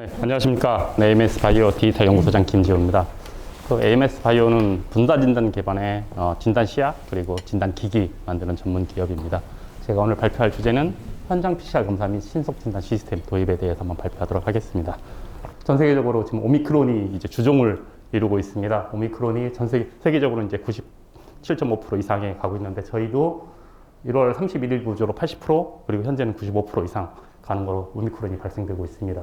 네, 안녕하십니까. 네, AMS 바이오 디지털 연구소장 김지호입니다. AMS 바이오는 분자 진단 기반의 진단 시약 그리고 진단 기기 만드는 전문 기업입니다. 제가 오늘 발표할 주제는 현장 PCR 검사 및 신속 진단 시스템 도입에 대해서 한번 발표하도록 하겠습니다. 전 세계적으로 지금 오미크론이 이제 주종을 이루고 있습니다. 오미크론이 세계적으로 이제 97.5% 이상에 가고 있는데 저희도 1월 31일 구조로 80% 그리고 현재는 95% 이상 가는 거로 오미크론이 발생되고 있습니다.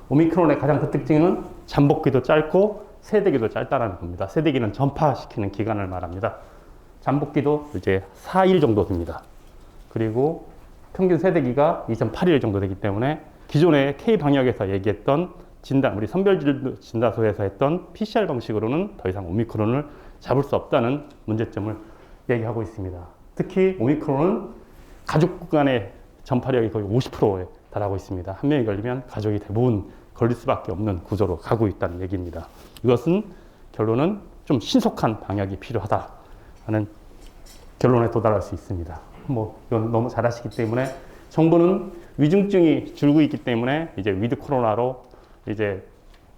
오미크론의 가장 큰 특징은 잠복기도 짧고 세대기도 짧다는 겁니다. 세대기는 전파시키는 기간을 말합니다. 잠복기도 이제 4일 정도 됩니다. 그리고 평균 세대기가 2.8일 정도 되기 때문에 기존의 K방역에서 얘기했던 진단, 우리 선별진단소에서 했던 PCR 방식으로는 더 이상 오미크론을 잡을 수 없다는 문제점을 얘기하고 있습니다. 특히 오미크론은 가족 간의 전파력이 거의 50%에 달하고 있습니다. 한 명이 걸리면 가족이 대부분 걸릴 수밖에 없는 구조로 가고 있다는 얘기입니다. 이것은 결론은 좀 신속한 방역이 필요하다 하는 결론에 도달할 수 있습니다. 이건 너무 잘 아시기 때문에 정부는 위중증이 줄고 있기 때문에 이제 위드 코로나로 이제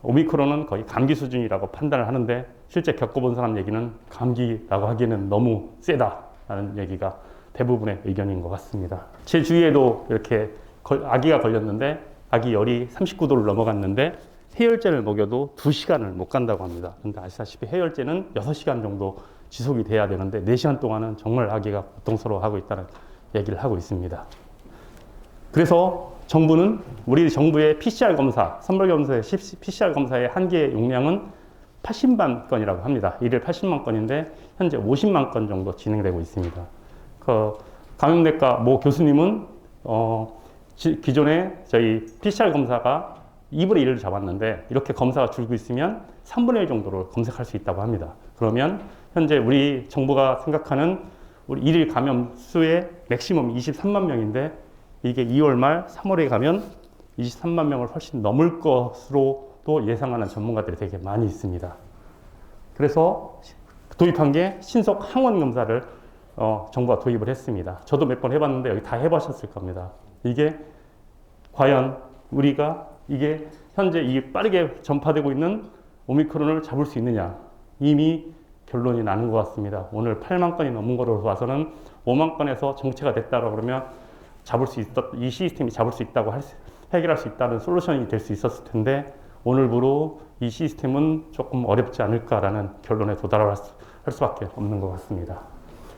오미크론은 거의 감기 수준이라고 판단을 하는데 실제 겪어본 사람 얘기는 감기라고 하기에는 너무 세다라는 얘기가 대부분의 의견인 것 같습니다. 제 주위에도 이렇게 아기가 걸렸는데 아기 열이 39도를 넘어갔는데 해열제를 먹여도 2시간을 못 간다고 합니다. 근데 아시다시피 해열제는 6시간 정도 지속이 돼야 되는데 4시간 동안은 정말 아기가 고통스러워하고 있다는 얘기를 하고 있습니다. 그래서 정부는 우리 정부의 PCR 검사, 선별검사의 PCR 검사의 한계 용량은 80만 건이라고 합니다. 일일 80만 건인데 현재 50만 건 정도 진행되고 있습니다. 감염내과 모 교수님은 기존에 저희 PCR 검사가 2분의 1을 잡았는데 이렇게 검사가 줄고 있으면 3분의 1 정도를 검색할 수 있다고 합니다. 그러면 현재 우리 정부가 생각하는 우리 일일 감염 수의 맥시멈 23만 명인데 이게 2월 말 3월에 가면 23만 명을 훨씬 넘을 것으로도 예상하는 전문가들이 되게 많이 있습니다. 그래서 도입한 게 신속 항원 검사를 정부가 도입을 했습니다. 저도 몇 번 해봤는데 여기 다 해보셨을 겁니다. 이게 과연 우리가 이게 현재 이 빠르게 전파되고 있는 오미크론을 잡을 수 있느냐 이미 결론이 나는 것 같습니다. 오늘 8만 건이 넘은 거로 봐서는 5만 건에서 정체가 됐다고 그러면 이 시스템이 잡을 수 있다고 해결할 수 있다는 솔루션이 될 수 있었을 텐데 오늘부로 이 시스템은 조금 어렵지 않을까라는 결론에 도달할 수밖에 없는 것 같습니다.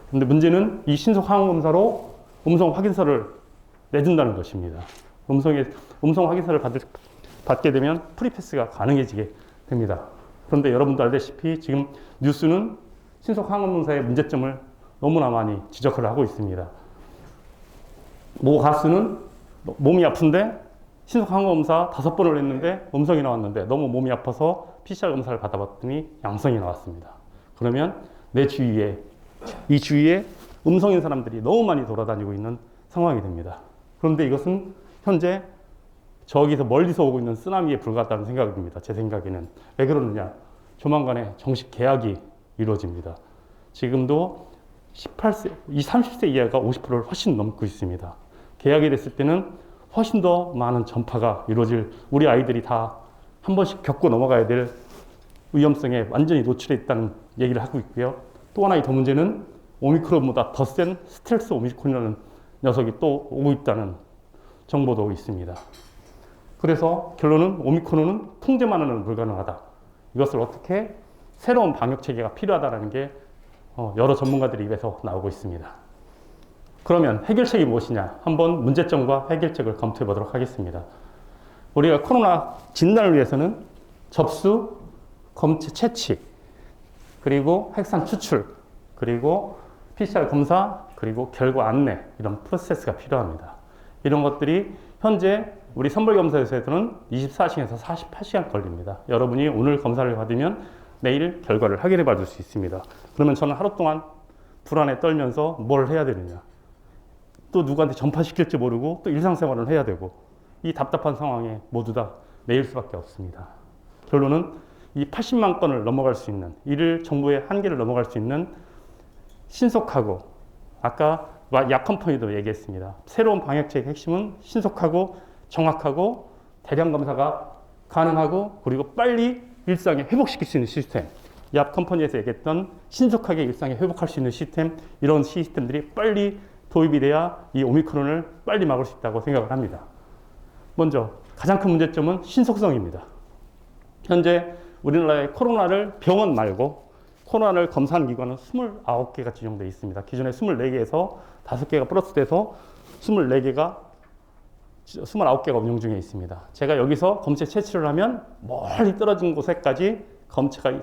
그런데 문제는 이 신속 항원 검사로 음성 확인서를 내준다는 것입니다. 음성 확인서를 받게 되면 프리패스가 가능해지게 됩니다. 그런데 여러분도 알다시피 지금 뉴스는 신속 항원 검사의 문제점을 너무나 많이 지적을 하고 있습니다. 모 가수는 몸이 아픈데 신속 항원 검사 5번을 했는데 음성이 나왔는데 너무 몸이 아파서 PCR 검사를 받아봤더니 양성이 나왔습니다. 그러면 내 주위에 이 주위에 음성인 사람들이 너무 많이 돌아다니고 있는 상황이 됩니다. 그런데 이것은 현재 저기서 멀리서 오고 있는 쓰나미에 불과하다는 생각이 듭니다. 제 생각에는. 왜 그러느냐? 조만간에 정식 계약이 이루어집니다. 지금도 30세 이하가 50%를 훨씬 넘고 있습니다. 계약이 됐을 때는 훨씬 더 많은 전파가 이루어질 우리 아이들이 다 한 번씩 겪고 넘어가야 될 위험성에 완전히 노출해 있다는 얘기를 하고 있고요. 또 하나의 더 문제는 오미크론보다 더 센 스텔스 오미크론이라는 녀석이 또 오고 있다는 정보도 있습니다. 그래서 결론은 오미크론은 통제만으로는 불가능하다. 이것을 어떻게 새로운 방역 체계가 필요하다는 게 여러 전문가들의 입에서 나오고 있습니다. 그러면 해결책이 무엇이냐? 한번 문제점과 해결책을 검토해 보도록 하겠습니다. 우리가 코로나 진단을 위해서는 접수, 검체 채취, 그리고 핵산 추출, 그리고 PCR 검사, 그리고 결과 안내 이런 프로세스가 필요합니다. 이런 것들이 현재 우리 선별검사에서는 24시간에서 48시간 걸립니다. 여러분이 오늘 검사를 받으면 내일 결과를 확인해 받을 수 있습니다. 그러면 저는 하루 동안 불안에 떨면서 뭘 해야 되느냐. 또 누구한테 전파시킬지 모르고 또 일상생활을 해야 되고 이 답답한 상황에 모두 다 매일 수밖에 없습니다. 결론은 이 80만 건을 넘어갈 수 있는 이를 정부의 한계를 넘어갈 수 있는 신속하고 아까 약 컴퍼니도 얘기했습니다. 새로운 방역체의 핵심은 신속하고 정확하고 대량 검사가 가능하고 그리고 빨리 일상에 회복시킬 수 있는 시스템. 이 앞 컴퍼니에서 얘기했던 신속하게 일상에 회복할 수 있는 시스템, 이런 시스템들이 빨리 도입이 돼야 이 오미크론을 빨리 막을 수 있다고 생각을 합니다. 먼저 가장 큰 문제점은 신속성입니다. 현재 우리나라의 코로나를 병원 말고 코로나를 검사하는 기관은 29개가 지정되어 있습니다. 기존에 24개에서 5개가 플러스돼서 24개가 29개가 운영 중에 있습니다. 제가 여기서 검체 채취를 하면 멀리 떨어진 곳에까지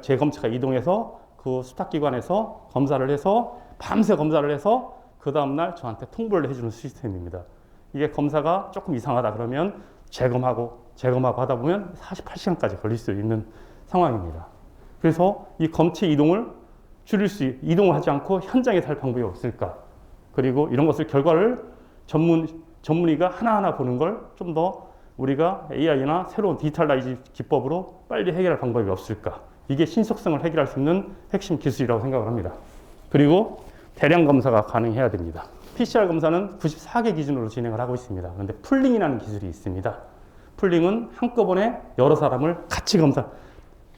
재검체가 이동해서 그 수탁기관에서 검사를 해서 밤새 검사를 해서 그 다음날 저한테 통보를 해주는 시스템입니다. 이게 검사가 조금 이상하다 그러면 재검하고 하다 보면 48시간까지 걸릴 수 있는 상황입니다. 그래서 이 검체 이동을 이동을 하지 않고 현장에 살 방법이 없을까? 그리고 이런 것을 결과를 전문의가 하나하나 보는 걸 좀 더 우리가 AI나 새로운 디지털라이즈 기법으로 빨리 해결할 방법이 없을까? 이게 신속성을 해결할 수 있는 핵심 기술이라고 생각을 합니다. 그리고 대량 검사가 가능해야 됩니다. PCR 검사는 94개 기준으로 진행을 하고 있습니다. 그런데 풀링이라는 기술이 있습니다. 풀링은 한꺼번에 여러 사람을 같이 검사,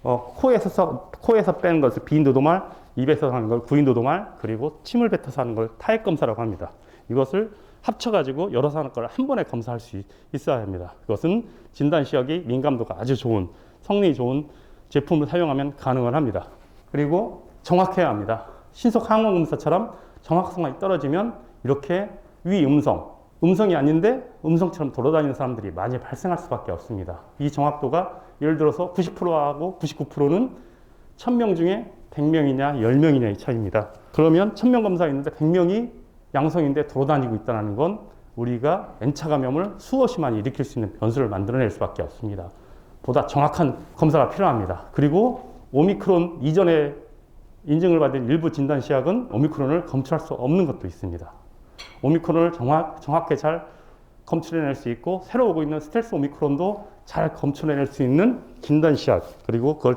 코에서 빼는 것을 비인도도말, 입에서 하는 걸 구인도도말, 그리고 침을 뱉어서 하는 걸 타액 검사라고 합니다. 이것을 합쳐가지고 여러 사람 걸 한 번에 검사할 수 있어야 합니다. 그것은 진단시약이 민감도가 아주 좋은, 성능이 좋은 제품을 사용하면 가능을 합니다. 그리고 정확해야 합니다. 신속 항원 검사처럼 정확성이 떨어지면 이렇게 음성이 아닌데 음성처럼 돌아다니는 사람들이 많이 발생할 수밖에 없습니다. 이 정확도가 예를 들어서 90%하고 99%는 1000명 중에 100명이냐 10명이냐의 차이입니다. 그러면 1000명 검사가 있는데 100명이 양성인데 돌아다니고 있다는 건 우리가 N차 감염을 수없이 많이 일으킬 수 있는 변수를 만들어낼 수밖에 없습니다. 보다 정확한 검사가 필요합니다. 그리고 오미크론 이전에 인증을 받은 일부 진단시약은 오미크론을 검출할 수 없는 것도 있습니다. 오미크론을 정확하게 잘 검출해낼 수 있고 새로 오고 있는 스텔스 오미크론도 잘 검출해낼 수 있는 진단시약, 그리고 그걸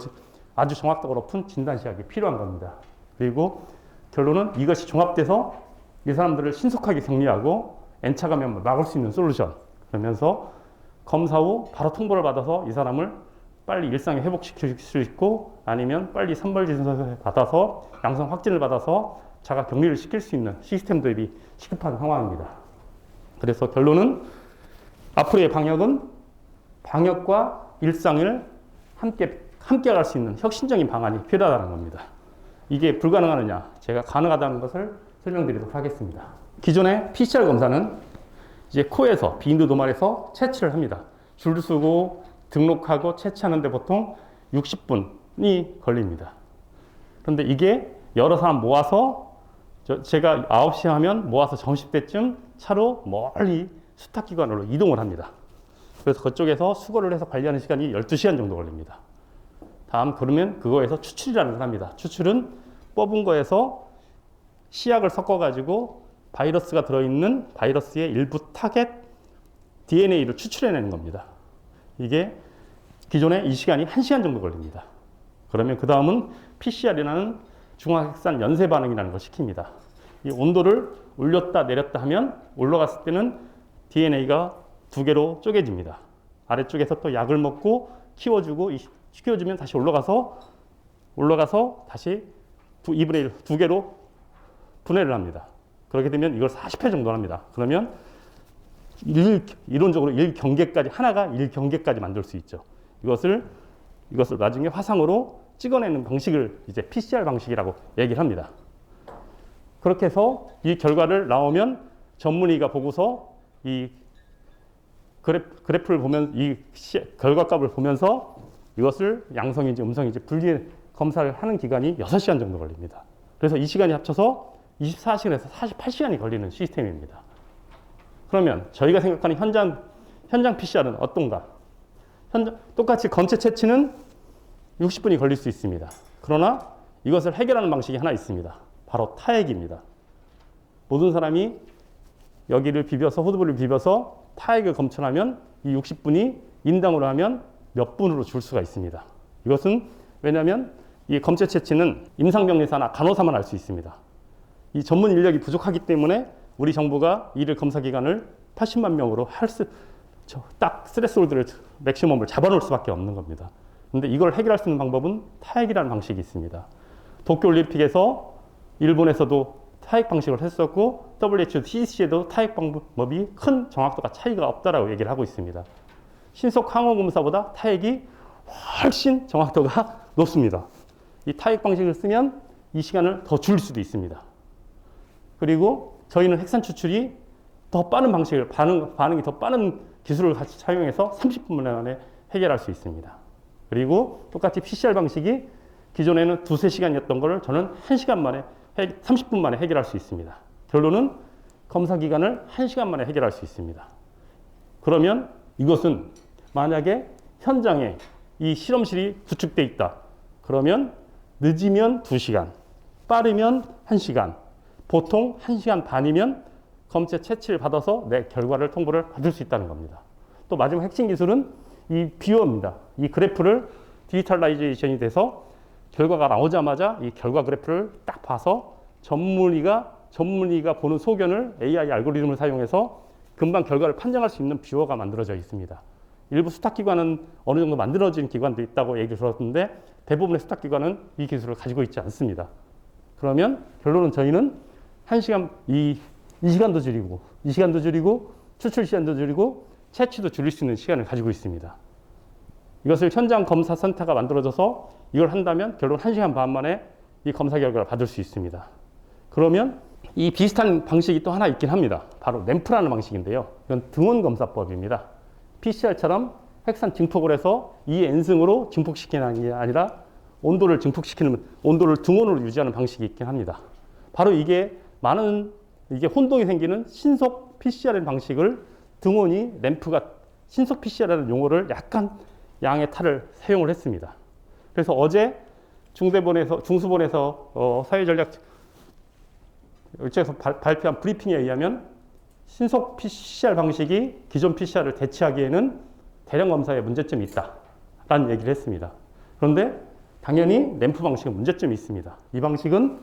아주 정확도가 높은 진단시약이 필요한 겁니다. 그리고 결론은 이것이 종합돼서 이 사람들을 신속하게 격리하고 N차 감염을 막을 수 있는 솔루션, 그러면서 검사 후 바로 통보를 받아서 이 사람을 빨리 일상에 회복시킬 수 있고 아니면 빨리 선별진서를 받아서 양성 확진을 받아서 자가 격리를 시킬 수 있는 시스템 도입이 시급한 상황입니다. 그래서 결론은 앞으로의 방역과 일상을 함께 갈 수 있는 혁신적인 방안이 필요하다는 겁니다. 이게 불가능하느냐? 제가 가능하다는 것을 설명드리도록 하겠습니다. 기존의 PCR 검사는 이제 코에서 비인도도말에서 채취를 합니다. 줄을 서고 등록하고 채취하는데 보통 60분이 걸립니다. 그런데 이게 여러 사람 모아서 제가 9시 하면 모아서 점심때쯤 차로 멀리 수탁기관으로 이동을 합니다. 그래서 그쪽에서 수거를 해서 관리하는 시간이 12시간 정도 걸립니다. 그러면 그거에서 추출이라는 걸 합니다. 추출은 뽑은 거에서 시약을 섞어가지고 바이러스가 들어있는 바이러스의 일부 타겟 DNA를 추출해내는 겁니다. 이게 기존에 이 시간이 1시간 정도 걸립니다. 그러면 그 다음은 PCR이라는 중화핵산 연쇄 반응이라는 걸 시킵니다. 이 온도를 올렸다 내렸다 하면 올라갔을 때는 DNA가 2개로 쪼개집니다. 아래쪽에서 또 약을 먹고 키워주면 다시 올라가서 다시 2분의 1, 2개로 분해를 합니다. 그렇게 되면 이걸 40회 정도 합니다. 그러면 이론적으로 1경계까지, 하나가 1경계까지 만들 수 있죠. 이것을 나중에 화상으로 찍어내는 방식을 이제 PCR 방식이라고 얘기를 합니다. 그렇게 해서 이 결과를 나오면 전문의가 보고서 이 그래프를 보면 이 결과값을 보면서 이것을 양성인지 음성인지 분리 검사를 하는 기간이 6시간 정도 걸립니다. 그래서 이 시간이 합쳐서 24시간에서 48시간이 걸리는 시스템입니다. 그러면 저희가 생각하는 현장 PCR은 어떤가? 똑같이 검체 채취는 60분이 걸릴 수 있습니다. 그러나 이것을 해결하는 방식이 하나 있습니다. 바로 타액입니다. 모든 사람이 여기를 비벼서 호두부를 비벼서 타액을 검출하면 이 60분이 인당으로 하면 몇 분으로 줄 수가 있습니다. 이것은 왜냐하면 이 검체 채취는 임상병리사나 간호사만 할 수 있습니다. 이 전문 인력이 부족하기 때문에 우리 정부가 이를 검사 기간을 80만 명으로 딱 스레스홀드를 맥시멈을 잡아놓을 수밖에 없는 겁니다. 근데 이걸 해결할 수 있는 방법은 타액이라는 방식이 있습니다. 도쿄올림픽에서 일본에서도 타액 방식을 했었고 WHO, CDC에도 타액 방법이 큰 정확도가 차이가 없다라고 얘기를 하고 있습니다. 신속 항원 검사보다 타액이 훨씬 정확도가 높습니다. 이 타액 방식을 쓰면 이 시간을 더 줄일 수도 있습니다. 그리고 저희는 핵산 추출이 더 빠른 방식을 반응이 더 빠른 기술을 같이 사용해서 30분 만에 해결할 수 있습니다. 그리고 똑같이 PCR 방식이 기존에는 2~3시간이었던 것을 저는 1시간 만에 30분 만에 해결할 수 있습니다. 결론은 검사 기간을 1시간 만에 해결할 수 있습니다. 그러면 이것은 만약에 현장에 이 실험실이 구축되어 있다. 그러면 늦으면 2시간, 빠르면 1시간, 보통 1시간 반이면 검체 채취를 받아서 내 결과를 통보를 받을 수 있다는 겁니다. 또 마지막 핵심 기술은 이 뷰어입니다. 이 그래프를 디지털라이제이션이 돼서 결과가 나오자마자 이 결과 그래프를 딱 봐서 전문의가 보는 소견을 AI 알고리즘을 사용해서 금방 결과를 판정할 수 있는 뷰어가 만들어져 있습니다. 일부 수탁기관은 어느 정도 만들어진 기관도 있다고 얘기를 들었는데 대부분의 수탁기관은 이 기술을 가지고 있지 않습니다. 그러면 결론은 저희는 1시간, 이 시간도 줄이고 추출 시간도 줄이고 채취도 줄일 수 있는 시간을 가지고 있습니다. 이것을 현장 검사 센터가 만들어져서 이걸 한다면 결론 1시간 반 만에 이 검사 결과를 받을 수 있습니다. 그러면 이 비슷한 방식이 또 하나 있긴 합니다. 바로 램프라는 방식인데요. 이건 등원 검사법입니다. PCR처럼 핵산 증폭을 해서 이 N승으로 증폭시키는 게 아니라 온도를 등원으로 유지하는 방식이 있긴 합니다. 바로 이게 혼동이 생기는 신속 PCR의 방식을 등원이 램프가 신속 PCR이라는 용어를 약간 양의 탈을 사용을 했습니다. 그래서 어제 중수본에서 사회전략 일정에서 발표한 브리핑에 의하면 신속 PCR 방식이 기존 PCR을 대체하기에는 대량 검사에 문제점이 있다라는 얘기를 했습니다. 그런데 당연히 램프 방식은 문제점이 있습니다. 이 방식은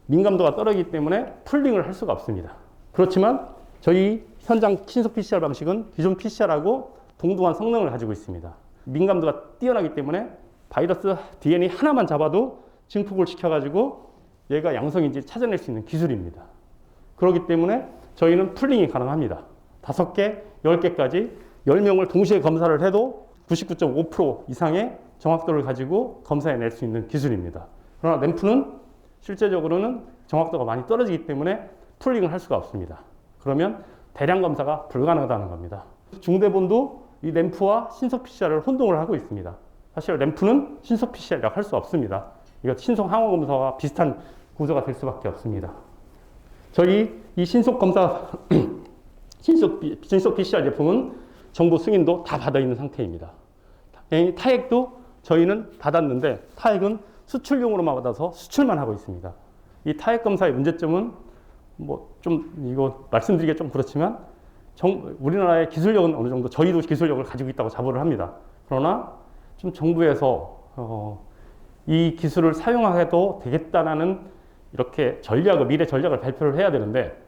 민감도가 떨어지기 때문에 풀링을 할 수가 없습니다. 그렇지만 저희 현장 신속 PCR 방식은 기존 PCR하고 동등한 성능을 가지고 있습니다. 민감도가 뛰어나기 때문에 바이러스 DNA 하나만 잡아도 증폭을 시켜가지고 얘가 양성인지 찾아낼 수 있는 기술입니다. 그렇기 때문에 저희는 풀링이 가능합니다. 5개, 10개까지 10명을 동시에 검사를 해도 99.5% 이상의 정확도를 가지고 검사해낼 수 있는 기술입니다. 그러나 램프는 실제적으로는 정확도가 많이 떨어지기 때문에 풀링을 할 수가 없습니다. 그러면 대량 검사가 불가능하다는 겁니다. 중대본도 이 램프와 신속 PCR을 혼동을 하고 있습니다. 사실 램프는 신속 PCR이라고 할 수 없습니다. 이거 신속 항원 검사와 비슷한 구조가 될 수밖에 없습니다. 저희 이 신속 검사, 신속 PCR 제품은 정보 승인도 다 받아 있는 상태입니다. 타액도 저희는 받았는데 타액은 수출용으로만 받아서 수출만 하고 있습니다. 이 타액 검사의 문제점은 이거 말씀드리기 좀 그렇지만 우리나라의 기술력은 어느 정도 저희도 기술력을 가지고 있다고 자부를 합니다. 그러나 좀 정부에서 이 기술을 사용해도 되겠다라는 이렇게 미래 전략을 발표를 해야 되는데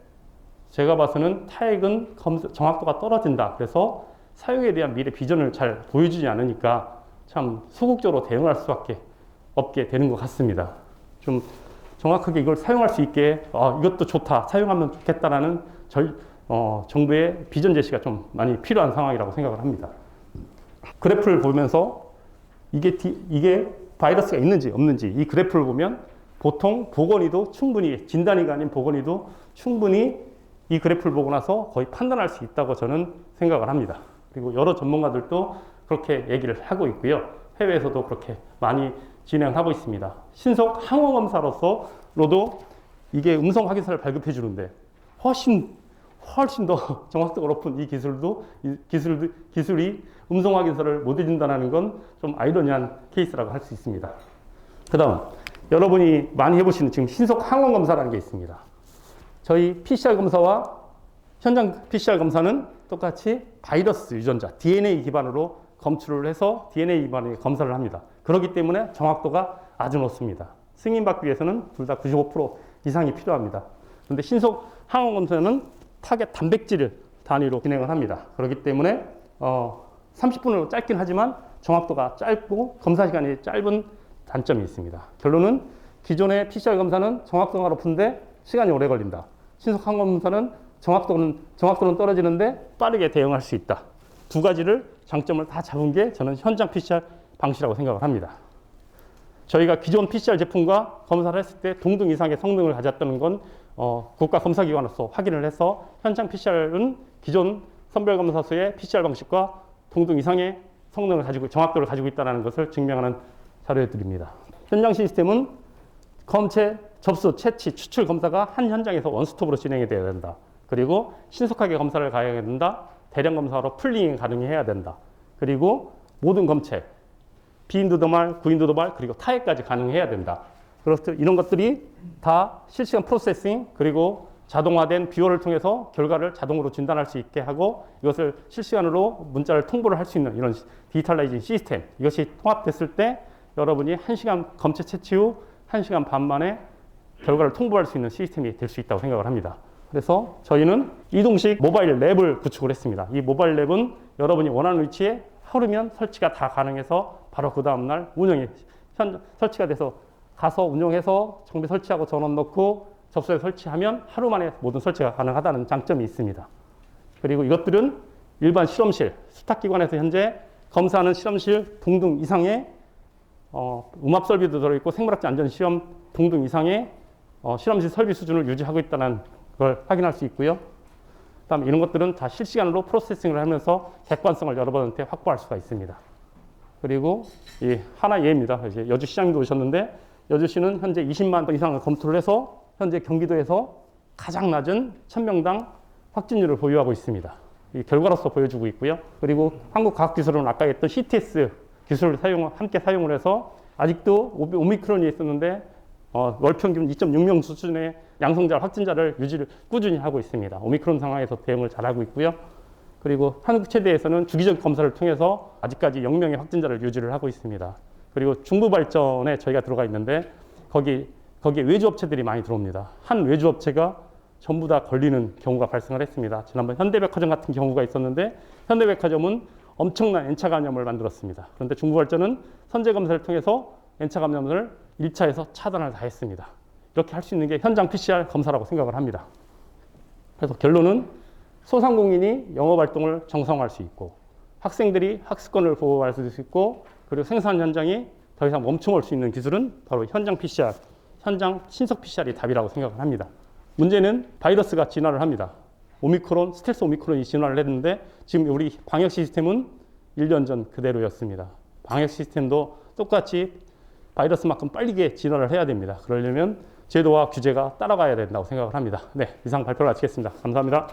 제가 봐서는 타액은 정확도가 떨어진다. 그래서 사용에 대한 미래 비전을 잘 보여주지 않으니까 참 소극적으로 대응할 수밖에 없게 되는 것 같습니다. 좀 정확하게 이걸 사용할 수 있게 이것도 좋다, 사용하면 좋겠다라는 정부의 비전 제시가 좀 많이 필요한 상황이라고 생각을 합니다. 그래프를 보면서 이게 바이러스가 있는지 없는지 이 그래프를 보면 보통 보건의도 충분히 진단의가 아닌 보건의도 충분히 이 그래프를 보고 나서 거의 판단할 수 있다고 저는 생각을 합니다. 그리고 여러 전문가들도 그렇게 얘기를 하고 있고요. 해외에서도 그렇게 많이 진행하고 있습니다. 신속 항원 검사로도 이게 음성 확인서를 발급해 주는데 훨씬 더 정확도가 높은 이 기술이 음성 확인서를 못 해준다는 건 좀 아이러니한 케이스라고 할 수 있습니다. 그 다음 여러분이 많이 해보시는 지금 신속 항원 검사라는 게 있습니다. 저희 PCR 검사와 현장 PCR 검사는 똑같이 바이러스 유전자 DNA 기반으로 검출을 해서 DNA 기반의 검사를 합니다. 그렇기 때문에 정확도가 아주 높습니다. 승인받기 위해서는 둘 다 95% 이상이 필요합니다. 그런데 신속 항원 검사는 타겟 단백질 단위로 진행을 합니다. 그렇기 때문에 30분으로 짧긴 하지만 정확도가 짧고 검사 시간이 짧은 단점이 있습니다. 결론은 기존의 PCR 검사는 정확도가 높은데 시간이 오래 걸린다. 신속 항원 검사는 정확도는 떨어지는데 빠르게 대응할 수 있다. 두 가지를 장점을 다 잡은 게 저는 현장 PCR 방식이라고 생각을 합니다. 저희가 기존 PCR 제품과 검사를 했을 때 동등 이상의 성능을 가졌다는 건 국가검사기관으로서 확인을 해서 현장 PCR은 기존 선별검사소의 PCR 방식과 동등 이상의 성능을 가지고 정확도를 가지고 있다는 것을 증명하는 자료들입니다. 현장 시스템은 검체, 접수, 채취, 추출 검사가 한 현장에서 원스톱으로 진행이 되어야 된다. 그리고 신속하게 검사를 가해야 된다. 대량 검사로 풀링이 가능해야 된다. 그리고 모든 검체, 비인두 도말, 구인두 도말, 그리고 타액까지 가능해야 된다. 그래서 이런 것들이 다 실시간 프로세싱 그리고 자동화된 뷰어를 통해서 결과를 자동으로 진단할 수 있게 하고 이것을 실시간으로 문자를 통보를 할 수 있는 이런 디지털라이징 시스템, 이것이 통합됐을 때 여러분이 1시간 검체 채취 후 1시간 반 만에 결과를 통보할 수 있는 시스템이 될 수 있다고 생각을 합니다. 그래서 저희는 이동식 모바일 랩을 구축을 했습니다. 이 모바일 랩은 여러분이 원하는 위치에 하루면 설치가 다 가능해서 바로 그 다음날 설치가 돼서 가서 운영해서 정비 설치하고 전원 넣고 접수해 설치하면 하루 만에 모든 설치가 가능하다는 장점이 있습니다. 그리고 이것들은 일반 실험실, 수탁기관에서 현재 검사하는 실험실 동등 이상의 음압 설비도 들어있고 생물학적 안전시험 동등 이상의 실험실 설비 수준을 유지하고 있다는 걸 확인할 수 있고요. 그다음에 이런 것들은 다 실시간으로 프로세싱을 하면서 객관성을 여러분한테 확보할 수가 있습니다. 그리고 이 하나 예입니다. 이제 여주 시장님도 오셨는데 여주시는 현재 20만 이상을 검토를 해서 현재 경기도에서 가장 낮은 1000명당 확진율을 보유하고 있습니다. 이 결과로서 보여주고 있고요. 그리고 한국과학기술은 아까 했던 CTS 기술을 함께 사용을 해서 아직도 오미크론이 있었는데 월 평균 2.6명 수준의 양성자 확진자를 유지를 꾸준히 하고 있습니다. 오미크론 상황에서 대응을 잘하고 있고요. 그리고 한국체대에서는 주기적 검사를 통해서 아직까지 0명의 확진자를 유지를 하고 있습니다. 그리고 중부발전에 저희가 들어가 있는데 거기에 외주업체들이 많이 들어옵니다. 한 외주업체가 전부 다 걸리는 경우가 발생을 했습니다. 지난번 현대백화점 같은 경우가 있었는데 현대백화점은 엄청난 N차 감염을 만들었습니다. 그런데 중부발전은 선제검사를 통해서 N차 감염을 1차에서 차단을 다 했습니다. 이렇게 할 수 있는 게 현장 PCR 검사라고 생각을 합니다. 그래서 결론은 소상공인이 영업활동을 정상화할 수 있고 학생들이 학습권을 보호할 수 있고 그리고 생산 현장이 더 이상 멈춰올 수 있는 기술은 바로 현장 PCR, 현장 신속 PCR이 답이라고 생각을 합니다. 문제는 바이러스가 진화를 합니다. 스텔스 오미크론이 진화를 했는데 지금 우리 방역 시스템은 1년 전 그대로였습니다. 방역 시스템도 똑같이 바이러스만큼 빠르게 진화를 해야 됩니다. 그러려면 제도와 규제가 따라가야 된다고 생각을 합니다. 네, 이상 발표를 마치겠습니다. 감사합니다.